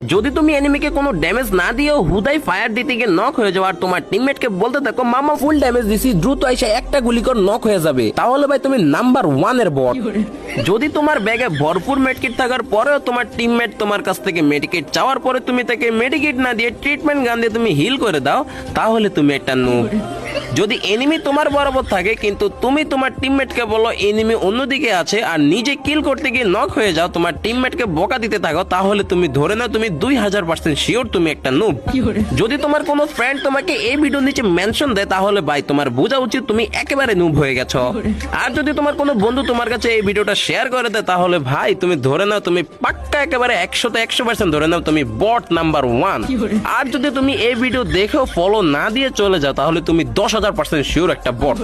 যদি তুমি এনিমিকে কোনো ড্যামেজ না দিয়েও হুদাই ফায়ার দিতে গিয়ে নক হয়ে যাও আর তোমার টিমমেটকে বলতে থাকো মামা ফুল ড্যামেজ দিছি, দ্রুত এসে একটা গুলি কর নক হয়ে যাবে, তাহলে ভাই তুমি নাম্বার 1 এর বট। যদি তোমার ব্যাগে ভরপুর মেডিকেট থাকার পরেও তোমার টিমমেট তোমার কাছ থেকে মেডিকেট চাওয়ার পরে তুমি তাকে মেডিকেট না দিয়ে ট্রিটমেন্ট গান দিয়ে তুমি হিল করে দাও, তাহলে তুমি একটা নুব। যদি এনিমি তোমার বরাবর থাকে কিন্তু তুমি তোমার টিমমেটকে বলো এনিমি অন্যদিকে আছে আর নিজে কিল করতে গিয়ে নক হয়ে যাও, তোমার টিমমেটকে বকা দিতে থাকো, তাহলে তুমি ধরে নাও তুমি 2000% শিওর তুমি একটা নুব। যদি তোমার কোনো ফ্রেন্ড তোমাকে এই ভিডিও নিচে মেনশন দেয়, তাহলে ভাই তোমার বোঝা উচিত তুমি একেবারে নুব হয়ে গেছো। আর যদি তোমার কোনো বন্ধু তোমার কাছে এই ভিডিওটা শেয়ার করে দেয়, তাহলে ভাই তুমি ধরে নাও তুমি পাক্কা একেবারে 100% ধরে নাও তুমি বট নাম্বার 1। আর যদি তুমি এই ভিডিও দেখেও ফলো না দিয়ে চলে যাও, তাহলে তুমি 10,000% শিওর একটা বট।